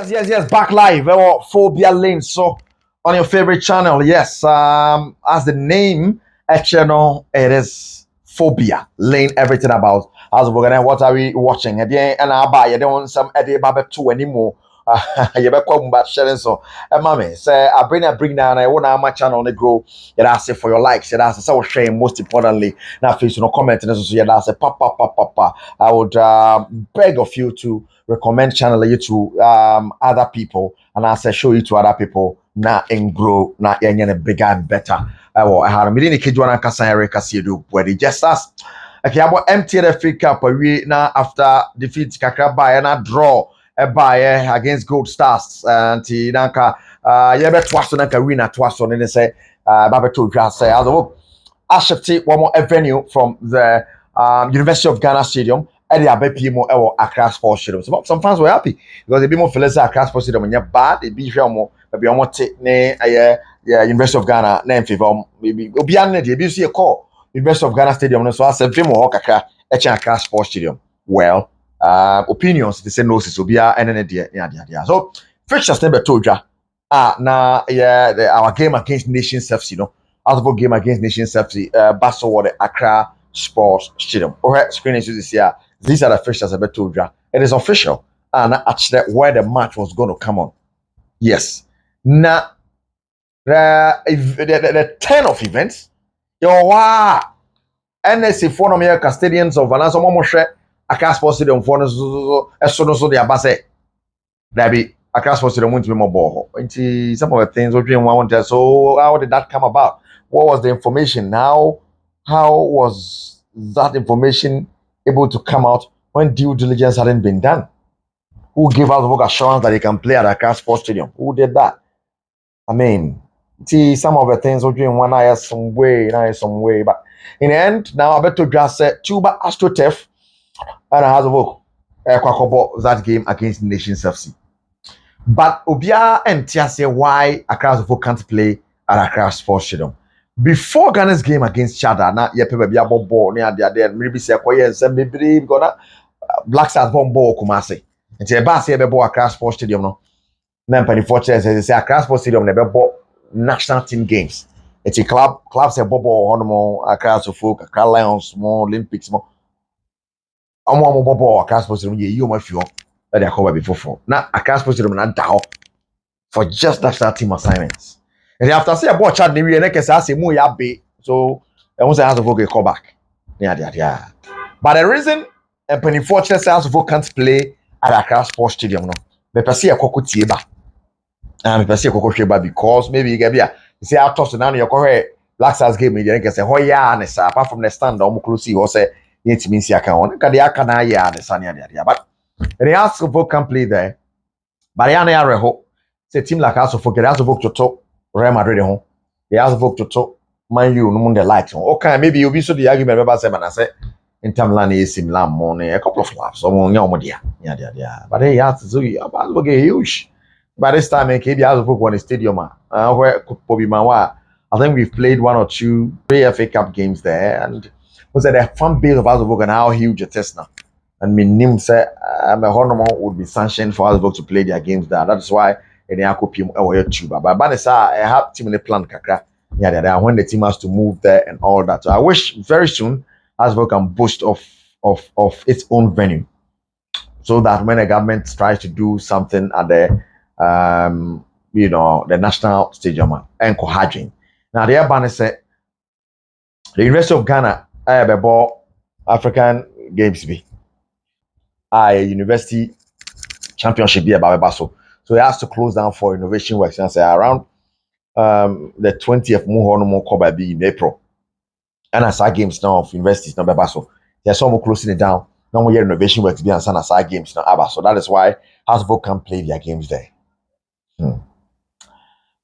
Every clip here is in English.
Yes. Back live. Phobia Lane. So on your favorite channel, yes. As the name channel, it is Phobia Lane. Everything about as we're gonna what are we watching? And I buy you don't want some Eddie Baba 2 anymore. You better come back sharing so. Mommy, say I bring down. I want my channel to grow. You ask for your likes. You ask so sharing. Most importantly, now face no comment. So you ask papa. I would beg of you to recommend channel you to other people and I say show you to other people na and grow na yenye bigger and better. I had a meeting kidwana kasa Erica do where they just ask okay about empty the free cup we now after defeat kakra by and a draw a buy against Gold Stars and nanka yebe twaso nanka winner twaso and they say babeto dwa say as I shifted one more venue from the University of Ghana Stadium. And the Abe more Accra Sports Stadium. So some fans were happy because they be more feelings Accra Sports Stadium. And bad, they be more maybe almost take University of Ghana name favor maybe Obiane they be see a call University of Ghana Stadium. So I said film more Accra Sports Stadium. Well, opinions they say no so be and then yeah. So fixtures number 2 now our game against Nations FC, you know. Out of game against Nations FC, Basel or the Accra Sports Stadium. Okay, screen is this year. These are the fixtures I told you. It is official. And actually where the match was going to come on. Yes. Now, the 10 of events, wow. NSC for America Stadiums of Valence, Accra Sports Stadium for as soon as the Abase. There be Accra Sports Stadium won't be more ball. Some of the things we're doing one wanted. So how did that come about? What was the information? How was that information able to come out when due diligence hadn't been done? Who gave us work assurance that he can play at Accra Sports Stadium? Who did that? I mean, see, some of the things we're doing one eye some way, but in the end, now I bet to just say Tuba AstroTurf and I has a work that game against Nations FC. But Obia and Tia say why Accra can't play at Accra Sports Stadium. Before Ghana's game against Chad, na yepe be abo ball near there maybe say koye nsem bebre because Black Stars bomb ball Kumasi. Nti e ba say be ball Accra Sports Stadium no. Na mpani say Accra Sports Stadium na be ball national team games. It's a club say ball honomo Accra Suffolk, Accra Lions, more Olympics more. Omo ball Accra Sports Stadium ye you ma fio that they cover before. Na Accra Sports Stadium na down for just national team assignments. And after say about Chad Niwi and I say mu ya be so I want to have to call back. Yeah. But the reason and penny fortunate House of can't play at Accra Sports Stadium no. Me pese e kokko tie ba. Me pese e kokko hwe ba because maybe you get bia. You say I toss now you go Black Stars game you can say ho ya na sa apart from the stand o close see ho say yet means ya kan on. Ka dia kan ya na sa dia. But the House of can play there. But ya na ya reho. Say team like House of Folk, House of Folk to talk Real Madrid home. The House of Folk to talk Man U no the likes. Okay, maybe you'll be so the argument about say, I say in Tamlan is in Lam money a couple of laps. So yeah. But hey, has to about look huge. By this time, KB House of Folk won a stadium. Where Pobi Mawa. I think we've played 1 or 2 FA Cup games there, and was that the fan base of House of Folk and how huge it is now. And me name say a Honorable would be sanctioned for House of Folk to play their games there. That's why. And I could YouTube. But I have team in the plan kakra. Yeah, when the team has to move there and all that. So I wish very soon Hasbro can boast of its own venue. So that when the government tries to do something at the the national stadium and Kohajin. Now the banner said the University of Ghana I have a ball African Games be. A university championship be about Basso. So it has to close down for innovation works and say around the 20th more cover be in April. And as our games now of universities now so there's some closing it down. No more innovation works be and as our games now. So that is why Hasbro can play their games there.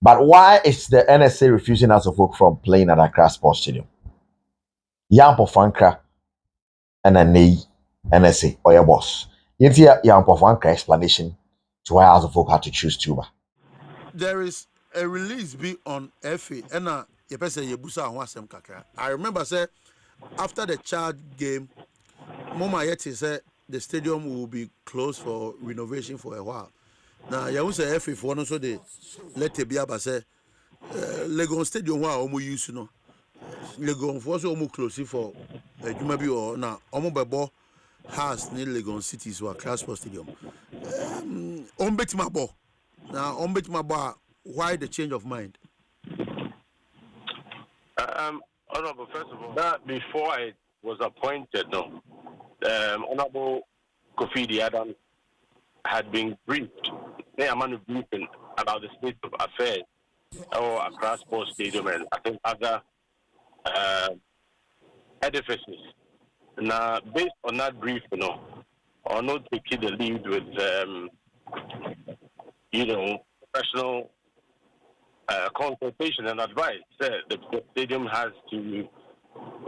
But why is the NSA refusing Hasbro from playing at Accra Sports Stadium? Yampo Frankra and a NSA or your boss. You see Yampo Frankra explanation to why Hasbro had to choose Tuba. There is a release be on FA and I remember say after the Chad game, Moma Yeti said the stadium will be closed for renovation for a while. Now, you say FA for no so they let it be able say Legon Stadium wa omo use no. Legon for so omo close for adwuma bi or na omo bebo has ni Legon cities wa Transport Stadium. On bet my ball. Now on bet my ball. Why the change of mind? Honorable, first of all, that before I was appointed, no, Honorable Kofi Adam had been briefed. They are man briefing about the state of affairs or across sports stadium and I think other edifices. Now, based on that brief, you know, or not taking the lead with, professional consultation and advice. The stadium has to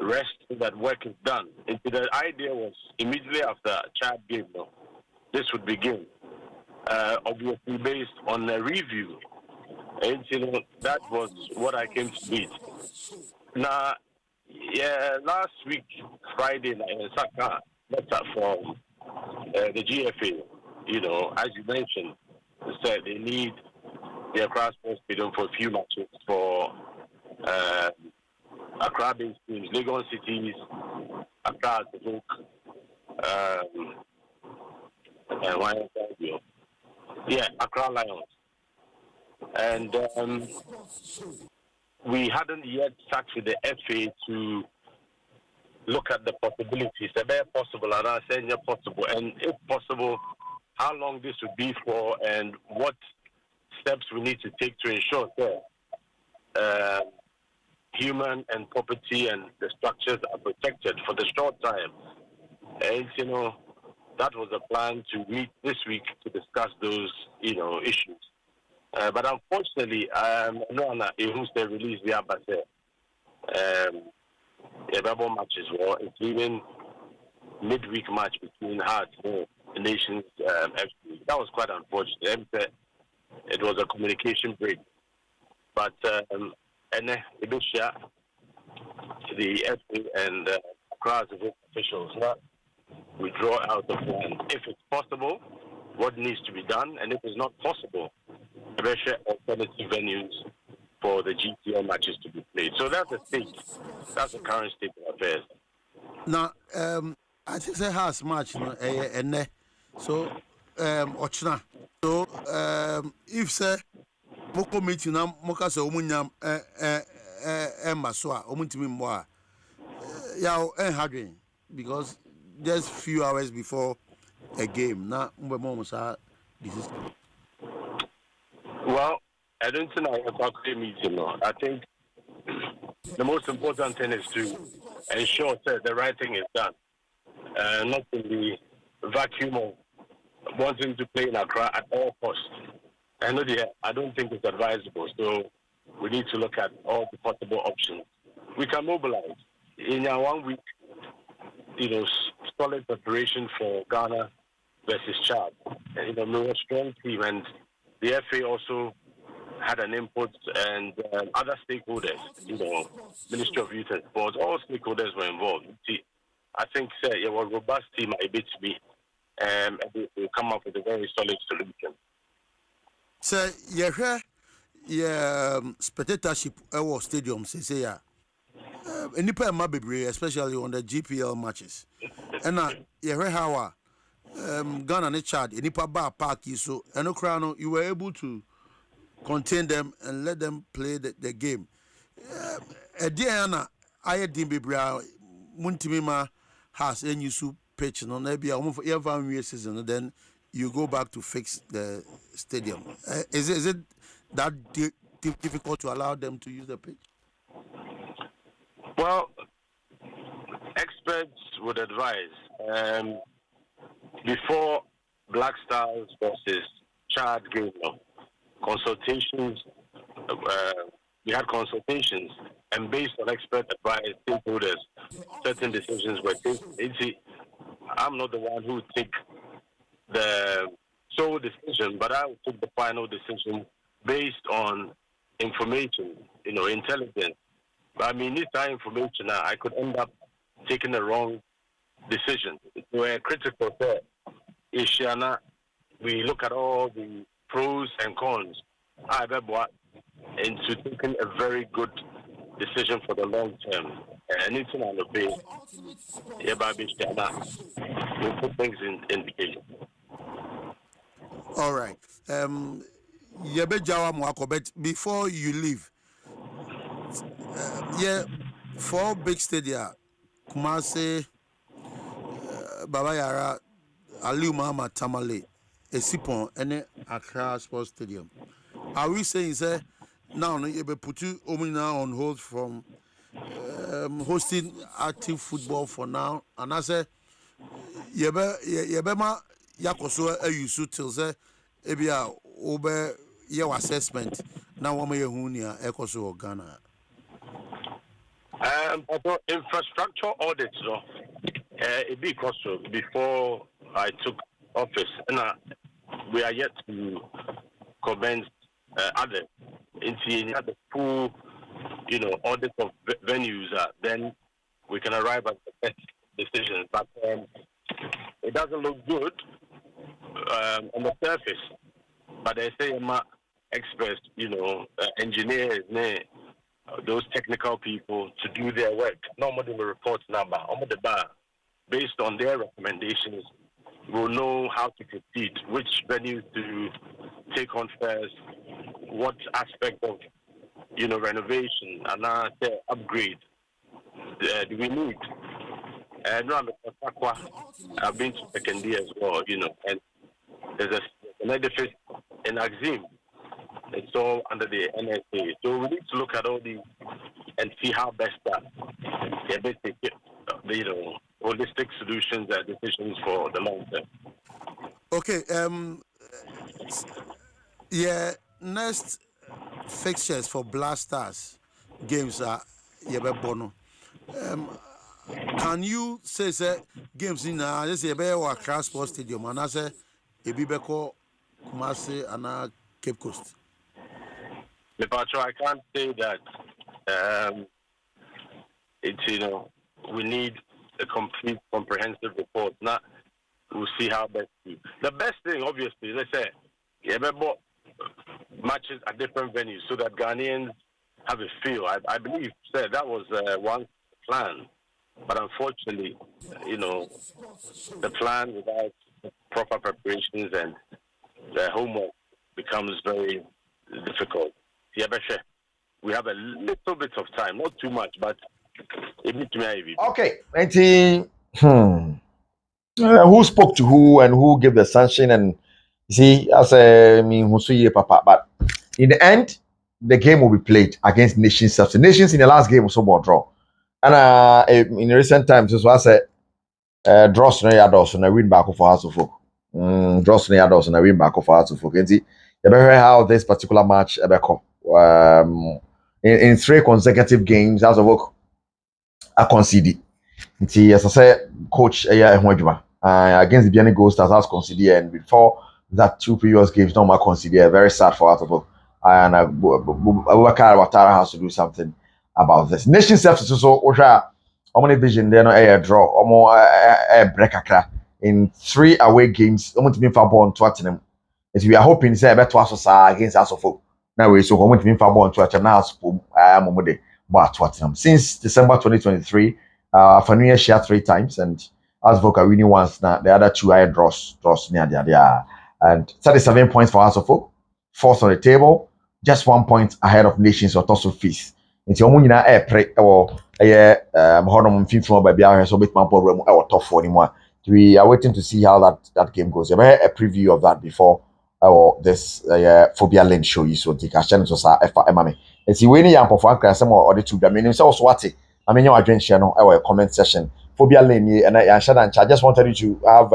rest so that work is done. And the idea was immediately after Chad game, no, this would begin. Obviously based on a review. And that was what I came to meet. Now, yeah, last week, Friday night in Saka, letter from the GFA, as you mentioned, said they need their cross stadium for a few matches for Accra-based teams, Legon Cities, Accra, the Accra Lions. And we hadn't yet sat with the FA to look at the possibilities. Are they possible? And I said, yeah, possible. And if possible, how long this would be for and what steps we need to take to ensure that human and property and the structures are protected for the short time. And, that was a plan to meet this week to discuss those, issues. But unfortunately, no one who's the release the Abbase. The matches were including midweek match between Hearts and the Nations FC. That was quite unfortunate. It was a communication break. But and the FA and crowds of officials withdraw out the plan. If it's possible, what needs to be done, and if it's not possible, alternative venues for the GTL matches to be played. So that's the state. That's the current state of affairs. Now, I think the house match, so Ochna. So if say moko meeting na moka se omunyam maswa omuntimi mwa ya hadwen because just few hours before a game na mbe mo sa this is. Well, I don't think I have a meeting. No. I think the most important thing is to ensure that the right thing is done, not in the vacuum of wanting to play in Accra at all costs. I don't think it's advisable. So we need to look at all the possible options. We can mobilize in 1 week. Solid preparation for Ghana versus Chad. We were a strong team, and the FA also had an input, and other stakeholders, Ministry of Youth and Sports, all stakeholders were involved. I think it was a robust team, a bit to be, and we'll come up with a very solid solution. So, spectatorship our stadium, say, nipa ma bebre, especially on the GPL matches. And how Ghana and Chad, nipa ba park so and no you were able to contain them and let them play the game. Diana I dim bebra muntimima has any soup pitch no maybe every season then you go back to fix the stadium. Is it that difficult to allow them to use the pitch? Well, experts would advise before Black Stars versus Chad game, consultations. We had consultations, and based on expert advice, stakeholders, certain decisions were taken. I'm not the one who would take the sole decision, but I would take the final decision based on information, intelligence. But I mean, this information, I could end up taking the wrong decision. We're critical there. We look at all the pros and cons. I bet into taking a very good decision for the long term. And it's not a big, we'll put things in indication. All right. Yebejawa Mwako, but before you leave, four big stadia, Kumase, Baba Yara, Aliu Muhammad Tamale, Esipon, and Accra Sports Stadium. Are we saying, say, now you be put you now on hold from hosting active football for now? And I say, yebema yakoso ayusu till say, ebia obe your assessment. Now, what may you hunia ekoso Ghana? Infrastructure audits, no, it be also before I took office, and we are yet to commence other into the full, audit of venues. Then we can arrive at the best decisions. But it doesn't look good on the surface. But they say experts, engineers, those technical people to do their work. Normally the report number, the bar, based on their recommendations, we'll know how to proceed, which venues to take on first, what aspect of renovation and upgrade do we need. I've been to Secondary as well, and there's an edifice in Axim. It's all under the NSA. So we need to look at all these and see how best basic, holistic solutions and decisions for the long term. Okay. Next fixtures for Blasters games are Bono. Can you say games in this Accra Sports Stadium and I say Ebibeko, Kumasi and Cape Coast? I can't say that it's we need a complete comprehensive report. Now we'll see how best to. The best thing obviously, let's say matches at different venues so that Ghanaians have a feel. I believe that was one plan. But unfortunately, the plan without proper preparations and the homework becomes very difficult. We have a little bit of time, not too much, but it needs to be. Okay, who spoke to who and who gave the sanction? And you see, as Papa, but in the end, the game will be played against nations. The nations in the last game was about draw, and in recent times, so I said, draws no yados and I win back for House of Folk. Draws no yados and I win back for House of Folk. And see, you better how this particular match in 3 consecutive games, House of Folk I conceded. See, as I said, coach against the Biani Gold Stars has conceded, and before that 2 previous games, no more conceded. Very sad for House and Abubakar Watara has to do something about this. Nation self is also Omni Vision, they're not a draw, a break in 3 away games. I'm to be for Tottenham. As we are hoping, say, better us against us of now we so going to be for Tottenham now. But Tottenham since December 2023, for New Year share 3 times, and as Voka winning once now. The other 2 are draws near there, and 37 points for us of 4th on the table, just 1 point ahead of nations or Tosso Feast. It's your money now pre or Honor 15 by BR so bit man or top 4 anymore. We are waiting to see how that game goes. You have a preview of that before this Phobia Lane show you so take a chance to say FMA. And see when you are for some or the 2 I mean so what I mean your agent channel our comment session Phobia Lane and I just wanted you to have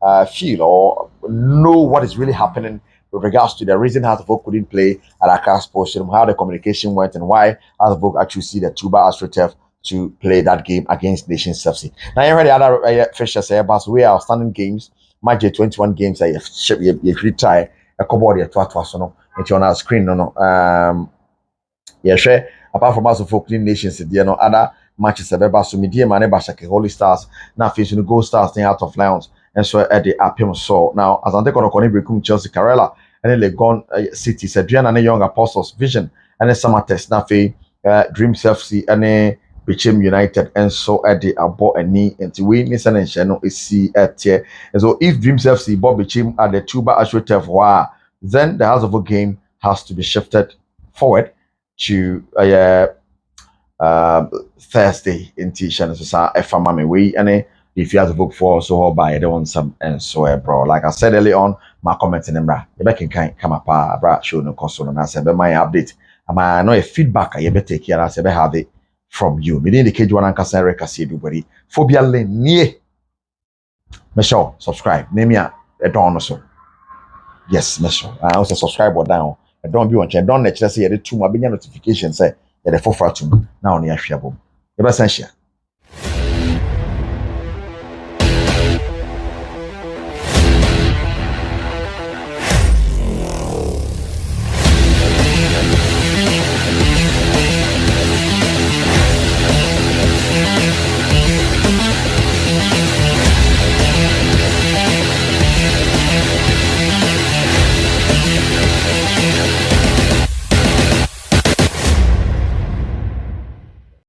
a feel or know what is really happening with regards to the reason how the vote couldn't play at Accra Sports Stadium, how the communication went, and why the vote actually see the Tuba Astroturf to play that game against Nations FC. Now, you already other fixtures here, but we are standing games, match 21 games. I you try a couple of the it's on our screen. Yeah, sure. Apart from us of clean nations, there are no other matches. So media man, Bashaki Holy Stars, now facing the Gold Stars, staying out of Lions, and so at the Apim so now as I take on a Chelsea Carella. ɛne Legon Cities Adriana ne Young Apostles Vision ɛne Samatex na afei Dreams FC ɛne Bichim United nso ɛde abɔ ani nti we ne sɛ ne nhyɛ no esi ɛteɛ. So if Dreams FC bɔ Bichim at the Tuba AstroTurf then the House of a game has to be shifted forward to Thursday in T-shirt. So if I'm away and if you have to book for so by the one some and so bro. Like I said earlier on, my comments in bra. You back can come up bra show no cost on us my update. I know a feedback I better take care as I have it from you. Me the cage one anka say rekasi everybody. Phobia Lane near. Make sure subscribe. Name ya a don so. Yes, make sure. I also subscribe or down. Don't be on chair. Don't let you say you 2 more notifications say you the 4 now on your share. You better share.